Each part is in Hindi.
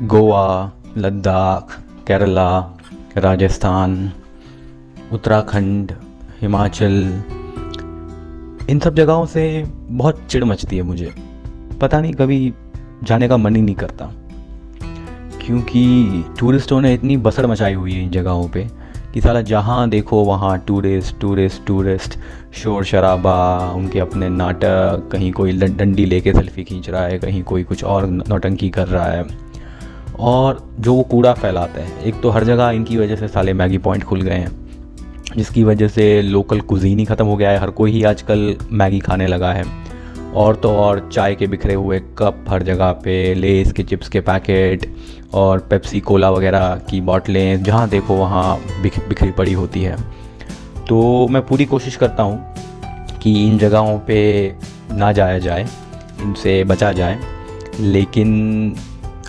गोवा, लद्दाख, केरला, राजस्थान, उत्तराखंड, हिमाचल, इन सब जगहों से बहुत चिढ़ मचती है मुझे। पता नहीं, कभी जाने का मन ही नहीं करता, क्योंकि टूरिस्टों ने इतनी बसड़ मचाई हुई है इन जगहों पे कि साला जहाँ देखो वहाँ टूरिस्ट टूरिस्ट टूरिस्ट, शोर शराबा, उनके अपने नाटक, कहीं कोई डंडी लेके सेल्फी खींच रहा है, कहीं कोई कुछ और नौटंकी कर रहा है। और जो वो कूड़ा फैलाते हैं, एक तो हर जगह इनकी वजह से साले मैगी पॉइंट खुल गए हैं, जिसकी वजह से लोकल कुजीन ही ख़त्म हो गया है। हर कोई ही आजकल मैगी खाने लगा है। और तो और चाय के बिखरे हुए कप हर जगह पे, लेस के चिप्स के पैकेट और पेप्सी कोला वगैरह की बोतलें जहाँ देखो वहाँ बिखरी पड़ी होती है। तो मैं पूरी कोशिश करता हूँ कि इन जगहों पे ना जाया जाए, इनसे बचा जाए। लेकिन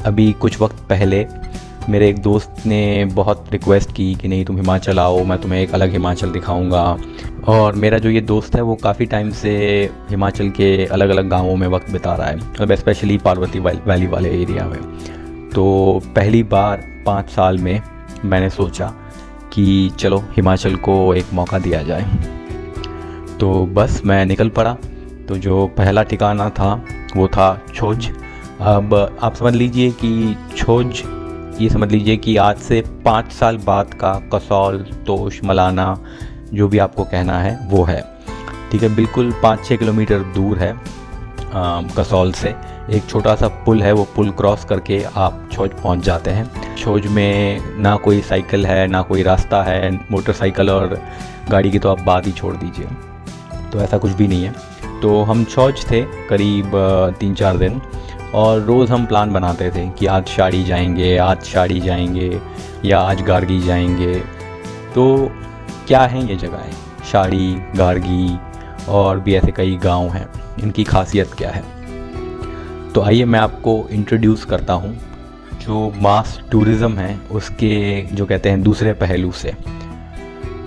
अभी कुछ वक्त पहले मेरे एक दोस्त ने बहुत रिक्वेस्ट की कि नहीं, तुम हिमाचल आओ, मैं तुम्हें एक अलग हिमाचल दिखाऊंगा। और मेरा जो ये दोस्त है वो काफ़ी टाइम से हिमाचल के अलग अलग गांवों में वक्त बिता रहा है, मतलब स्पेशली पार्वती वैली वाले एरिया में। तो पहली बार 5 साल में मैंने सोचा कि चलो हिमाचल को एक मौका दिया जाए। तो बस मैं निकल पड़ा। तो जो पहला ठिकाना था वो था छोज। अब आप समझ लीजिए कि छोज, ये समझ लीजिए कि आज से 5 साल बाद का कसौल, तोश, मलाना, जो भी आपको कहना है वो है। ठीक है, बिल्कुल 5-6 किलोमीटर दूर है कसौल से। एक छोटा सा पुल है, वो पुल क्रॉस करके आप छोज पहुंच जाते हैं। छोज में ना कोई साइकिल है, ना कोई रास्ता है, मोटरसाइकिल और गाड़ी की तो आप बात ही छोड़ दीजिए। तो ऐसा कुछ भी नहीं है। तो हम छोज थे करीब 3-4 दिन, और रोज़ हम प्लान बनाते थे कि आज शाड़ी जाएंगे या आज गार्गी जाएंगे। तो क्या हैं ये जगहें, शाड़ी, गार्गी और भी ऐसे कई गांव हैं, इनकी खासियत क्या है? तो आइए मैं आपको इंट्रोड्यूस करता हूँ जो मास टूरिज़्म है उसके, जो कहते हैं, दूसरे पहलू से।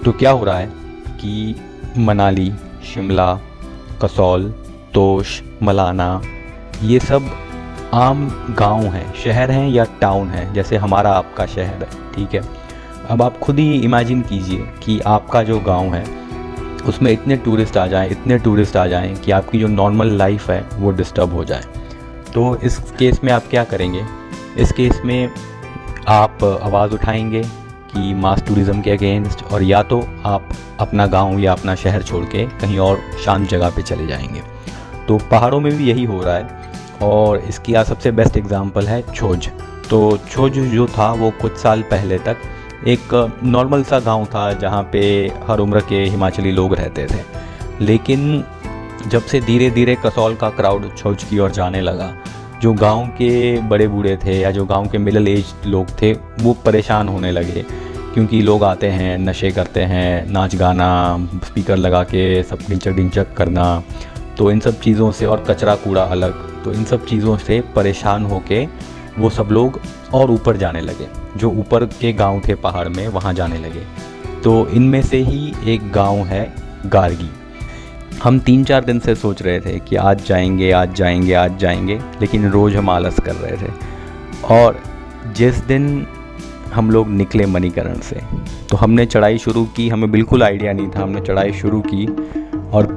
तो क्या हो रहा है कि मनाली, शिमला, कसौल, तोश, मलाना, ये सब आम गांव हैं, शहर हैं या टाउन हैं, जैसे हमारा आपका शहर है। ठीक है, अब आप खुद ही इमेजिन कीजिए कि आपका जो गांव है उसमें इतने टूरिस्ट आ जाएं कि आपकी जो नॉर्मल लाइफ है वो डिस्टर्ब हो जाए। तो इस केस में आप क्या करेंगे? इस केस में आप आवाज़ उठाएंगे कि मास टूरिज़्म के अगेंस्ट, और या तो आप अपना गांव या अपना शहर छोड़ के कहीं और शांत जगह पे चले जाएंगे। तो पहाड़ों में भी यही हो रहा है, और इसकी सबसे बेस्ट एग्जांपल है छोज। तो छोज जो था वो कुछ साल पहले तक एक नॉर्मल सा गांव था जहाँ पे हर उम्र के हिमाचली लोग रहते थे। लेकिन जब से धीरे धीरे कसौल का क्राउड छोज की ओर जाने लगा, जो गांव के बड़े बूढ़े थे या जो गांव के मिडिल एज लोग थे वो परेशान होने लगे, क्योंकि लोग आते हैं, नशे करते हैं, नाच गाना, स्पीकर लगा के सब डिंचक करना। तो इन सब चीज़ों से, और कचरा कूड़ा अलग, तो इन सब चीज़ों से परेशान होके वो सब लोग और ऊपर जाने लगे, जो ऊपर के गांव थे पहाड़ में, वहाँ जाने लगे। तो इनमें से ही एक गांव है गार्गी। हम 3-4 दिन से सोच रहे थे कि आज जाएंगे, लेकिन रोज़ हम आलस कर रहे थे। और जिस दिन हम लोग निकले मणिकरण से, तो हमने चढ़ाई शुरू की। हमें बिल्कुल आइडिया नहीं था, हमने चढ़ाई शुरू की और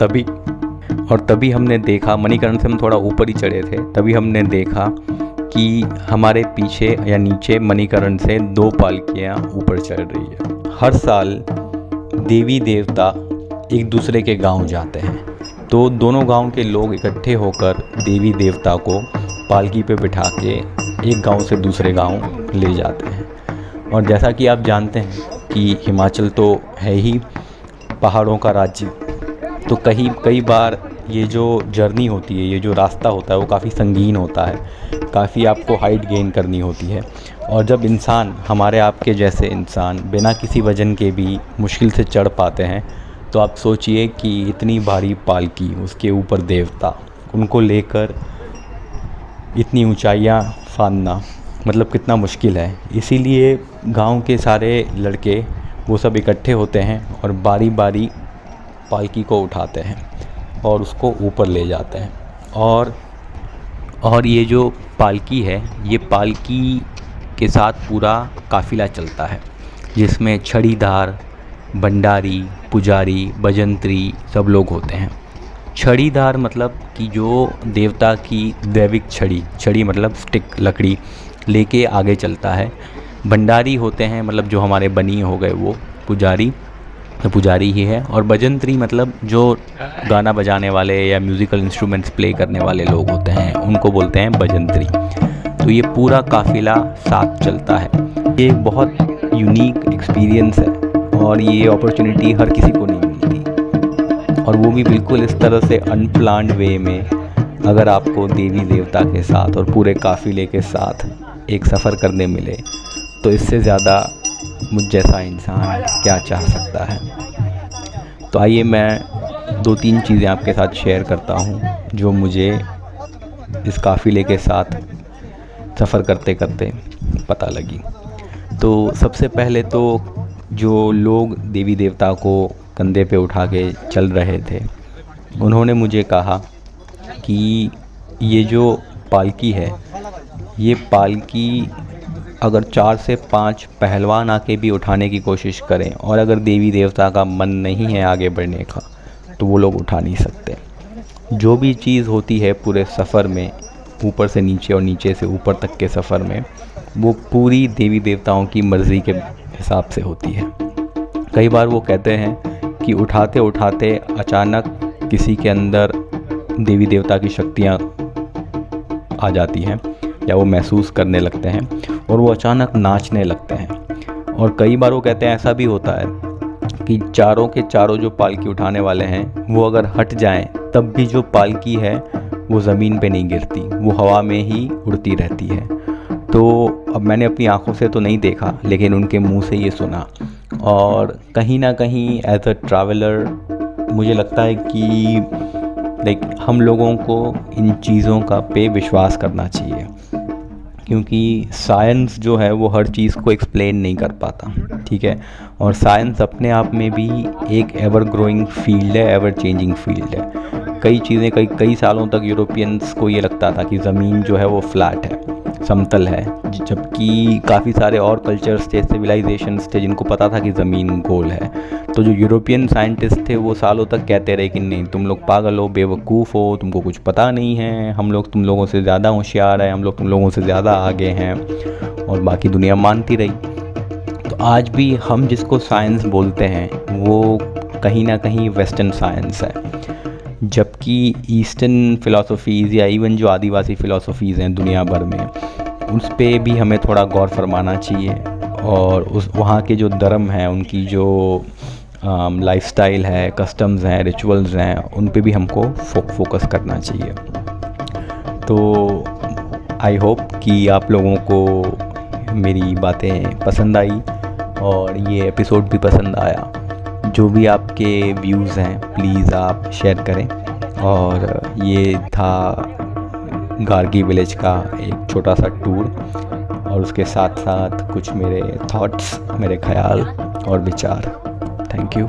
तभी हमने देखा, मणिकरण से हम थोड़ा ऊपर ही चढ़े थे, तभी हमने देखा कि हमारे पीछे या नीचे मणिकरण से 2 पालकियाँ ऊपर चढ़ रही है। हर साल देवी देवता एक दूसरे के गांव जाते हैं, तो दोनों गांव के लोग इकट्ठे होकर देवी देवता को पालकी पे बिठा के एक गांव से दूसरे गांव ले जाते हैं। और जैसा कि आप जानते हैं कि हिमाचल तो है ही पहाड़ों का राज्य, तो कई बार ये जो जर्नी होती है, ये जो रास्ता होता है वो काफ़ी संगीन होता है, काफ़ी आपको हाइट गेन करनी होती है। और जब इंसान, हमारे आपके जैसे इंसान, बिना किसी वजन के भी मुश्किल से चढ़ पाते हैं, तो आप सोचिए कि इतनी भारी पालकी, उसके ऊपर देवता, उनको लेकर इतनी ऊंचाइयां फांदना मतलब कितना मुश्किल है। इसीलिए गांव के सारे लड़के वो सब इकट्ठे होते हैं और बारी बारी पालकी को उठाते हैं और उसको ऊपर ले जाते हैं। और ये जो पालकी है, ये पालकी के साथ पूरा काफ़िला चलता है, जिसमें छड़ीदार, भंडारी, पुजारी, भजंत्री सब लोग होते हैं। छड़ीदार मतलब कि जो देवता की दैविक छड़ी मतलब स्टिक, लकड़ी लेके आगे चलता है। भंडारी होते हैं मतलब जो हमारे बनी हो गए वो पुजारी, तो पुजारी ही है। और भजंत्री मतलब जो गाना बजाने वाले या म्यूज़िकल इंस्ट्रूमेंट्स प्ले करने वाले लोग होते हैं, उनको बोलते हैं भजंत्री। तो ये पूरा काफ़िला साथ चलता है। ये एक बहुत यूनिक एक्सपीरियंस है और ये अपॉर्चुनिटी हर किसी को नहीं मिलती, और वो भी बिल्कुल इस तरह से अनप्लान्ड वे में। अगर आपको देवी देवता के साथ और पूरे काफ़िले के साथ एक सफ़र करने मिले, तो इससे ज़्यादा मुझ जैसा इंसान क्या चाह सकता है। तो आइए मैं 2-3 चीज़ें आपके साथ शेयर करता हूँ जो मुझे इस काफ़िले के साथ सफ़र करते करते पता लगी। तो सबसे पहले तो जो लोग देवी देवता को कंधे पे उठा के चल रहे थे, उन्होंने मुझे कहा कि ये जो पालकी है, ये पालकी अगर 4 से 5 पहलवान आके भी उठाने की कोशिश करें, और अगर देवी देवता का मन नहीं है आगे बढ़ने का, तो वो लोग उठा नहीं सकते। जो भी चीज़ होती है पूरे सफ़र में, ऊपर से नीचे और नीचे से ऊपर तक के सफ़र में, वो पूरी देवी देवताओं की मर्ज़ी के हिसाब से होती है। कई बार वो कहते हैं कि उठाते उठाते अचानक किसी के अंदर देवी देवता की शक्तियाँ आ जाती हैं, या वो महसूस करने लगते हैं और वो अचानक नाचने लगते हैं। और कई बार वो कहते हैं ऐसा भी होता है कि चारों के चारों जो पालकी उठाने वाले हैं, वो अगर हट जाएं, तब भी जो पालकी है वो ज़मीन पे नहीं गिरती, वो हवा में ही उड़ती रहती है। तो अब मैंने अपनी आँखों से तो नहीं देखा, लेकिन उनके मुंह से ये सुना, और कहीं ना कहीं एज अ ट्रैवलर मुझे लगता है कि हम लोगों को इन चीज़ों का पे विश्वास करना चाहिए, क्योंकि साइंस जो है वो हर चीज़ को एक्सप्लेन नहीं कर पाता, ठीक है। और साइंस अपने आप में भी एक एवर ग्रोइंग फील्ड है, एवर चेंजिंग फील्ड है। कई चीज़ें कई सालों तक यूरोपियंस को ये लगता था कि ज़मीन जो है वो फ्लैट है, समतल है, जबकि काफ़ी सारे और कल्चर्स थे, सिविलाइजेशंस थे, जिनको पता था कि ज़मीन गोल है। तो जो यूरोपियन साइंटिस्ट थे वो सालों तक कहते रहे कि नहीं, तुम लोग पागल हो, बेवकूफ़ हो, तुमको कुछ पता नहीं है, हम लोग तुम लोगों से ज़्यादा होशियार हैं, हम लोग तुम लोगों से ज़्यादा आगे हैं, और बाकी दुनिया मानती रही। तो आज भी हम जिसको साइंस बोलते हैं वो कहीं ना कहीं वेस्टर्न साइंस है, जबकि ईस्टर्न फ़िलासफ़ीज़ या इवन जो आदिवासी फ़िलासफ़ीज़ हैं दुनिया भर में, उस पे भी हमें थोड़ा गौर फरमाना चाहिए, और उस वहाँ के जो धर्म हैं, उनकी जो लाइफस्टाइल है, कस्टम्स हैं, रिचुअल्स हैं, उन पे भी हमको फोकस करना चाहिए। तो आई होप कि आप लोगों को मेरी बातें पसंद आई और ये एपिसोड भी पसंद आया। जो भी आपके व्यूज़ हैं प्लीज़ आप शेयर करें। और ये था गार्गी विलेज का एक छोटा सा टूर, और उसके साथ साथ कुछ मेरे थॉट्स, मेरे ख्याल और विचार। Thank you.